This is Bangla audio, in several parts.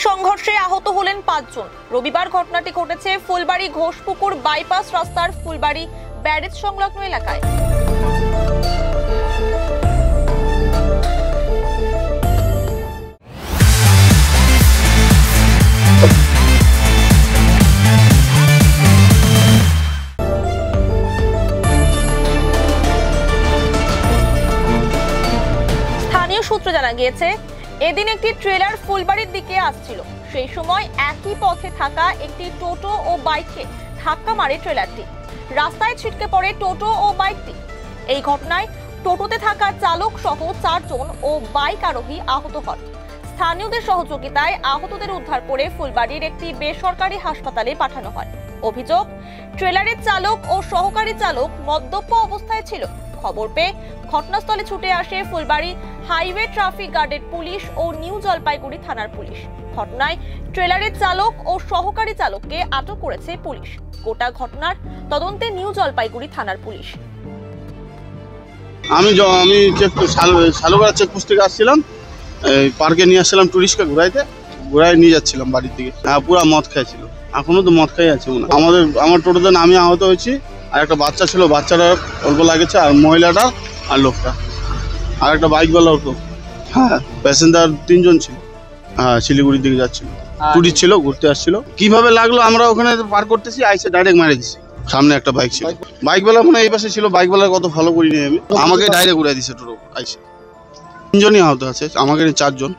সংঘর্ষে আহত হলেন 5 জন। রবিবার ঘটনাটি ঘটেছে ফুলবাড়ি ঘোষপুকুর বাইপাস রাস্তার ফুলবাড়ি ব্যারেজ সংলগ্ন এলাকায়। স্থানীয় সূত্রে জানা গিয়েছে, এদিন একটি ট্রেলার ফুলবাড়ির দিকে আসছিল। সেই সময় একই পথে থাকা একটি টোটো ও বাইককে ধাক্কা মারে ট্রেলারটি। রাস্তায় ছিটকে পড়ে টোটো ও বাইকটি। এই ঘটনায় টোটোতে থাকা চালক সহ 4 জন ও বাইক আরোহী আহত হন। স্থানীয়দের সহযোগিতায় আহতদের উদ্ধার করে ফুলবাড়ির একটি বেসরকারি হাসপাতালে পাঠানো হয়। অভিযোগ, ট্রেলারের চালক ও সহকারী চালক মদ্যপ অবস্থায় ছিল। খবর পেয়ে ঘটনাস্থলে ছুটে আসে ফুলবাড়ি হাইওয়ে ট্রাফিক গার্ডের পুলিশ ও নিউ জলপাইগুড়ি থানার পুলিশ। ঘটনায় ট্রেলারের চালক ও সহকারী চালককে আটক করেছে পুলিশ। গোটা ঘটনার তদন্তে নিউ জলপাইগুড়ি থানার পুলিশ। আমি শালুগড়া চেকপোস্ট থেকে আসছিলাম, পার্কে নিয়ে আসছিলাম টুরিস্টকে ঘুরাই নিয়ে যাচ্ছিলাম বাড়ির দিকে। পুরো মদ খাইছিল, এখনো তো মদ খাই আছে। আমার টোটোতে আমি আহত হয়েছি, আর একটা বাচ্চা ছিল, বাচ্চাটা অল্প লাগেছে, আর মহিলাটা আর লোকটা, আর একটা বাইকওয়ালা অটো। হ্যাঁ, প্যাসেঞ্জার 3 জন ছিল। হ্যাঁ, শিলিগুড়ির দিকে যাচ্ছিল, টুরিস্ট ছিল, ঘুরতে আসছিল। কিভাবে লাগলো আমরা ওখানে পার করতেছি, আইসে ডাইরেক্ট মারে দিছি। সামনে একটা বাইক ছিল, বাইকওয়ালা মানে এই পাশে ছিল, বাইকওয়ালার কত ফলো করিনি আমি, আমাকে ডাইরেক্ট উড়াই দিছে টোটো আইসে। 3 জনই আহত আছে, আমাকে 4 জন।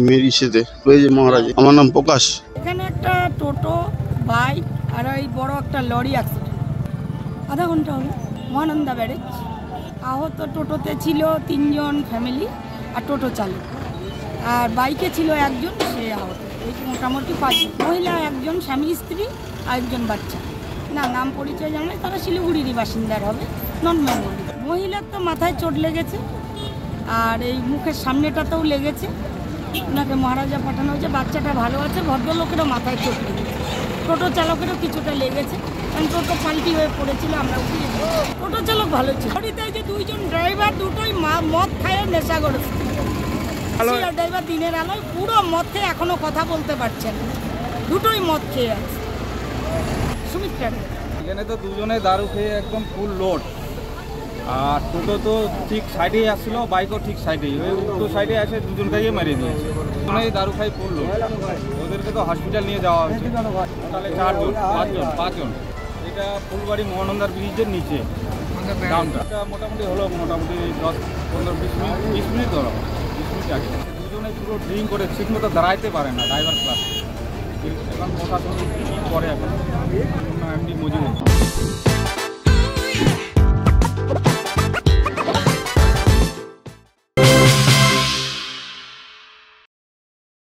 মেরিসেতে ওই যে মহারাজ। আমার নাম প্রকাশ। এখানে একটা টোটো, বাইক আর এই বড় একটা লরি অ্যাক্সিডেন্ট আধা ঘন্টা হলো মহানন্দা ব্যারেজ। আহত টোটোতে ছিল 3 জন ফ্যামিলি আর টোটো চালক, আর বাইকে ছিল 1 জন, সে আহত। এই মোটামুটি 5 জন, মহিলা 1 জন, স্বামী স্ত্রী আর 1 জন বাচ্চা। না, নাম পরিচয় জানাই, তারা শিলিগুড়িরই বাসিন্দার হবে, নন বেঙ্গলি। মহিলার তো মাথায় চোট লেগেছে, আর এই মুখের সামনেটাতেও লেগেছে। ওনাকে মহারাজা পাঠানো হয়েছে। বাচ্চাটা ভালো আছে, ভদ্রলোকেরও মাথায় চোট লেগেছে। টোটো চালকেরও কিছুটা লেগেছে, কারণ টোটো পাল্টি হয়ে পড়েছিল, আমরা উঠিয়ে। টোটো চালক ভালো ছিল। গাড়িতে যে 2 জন ড্রাইভার, দুটোই মদ খায় নেশা করেছে। ড্রাইভার দিনের আলোয় পুরো মদ খেয়ে এখনো কথা বলতে পারছেন, দুটোই মদ খেয়ে আছে। সুমিত্রা এখানে তো 2 জনে দারু খেয়ে একদম ফুল লোড, আর টোটো তো ঠিক সাইডেই আসছিল, বাইকও ঠিক সাইডেই, ওই উল্টো সাইডে এসে 2 জনকেই মেরে দিয়েছে। দুজনেই দারু খাই ফুল লোড, ওদেরকে তো হসপিটাল নিয়ে যাওয়া হয়েছে। তাহলে 4 জন 5 জন। এটা ফুলবাড়ি মহানন্দার ব্রিজের নিচে গ্রামটা। এটা মোটামুটি হলো 10-15-20 মিনিট ধরো, 20 মিনিট আগে। 2 জনে পুরো ড্রিঙ্ক করে ঠিক মতো দাঁড়াইতে পারে না, ড্রাইভার ক্লাস। এখন প্রশাসন কী করে এখন এমনি মজুরি।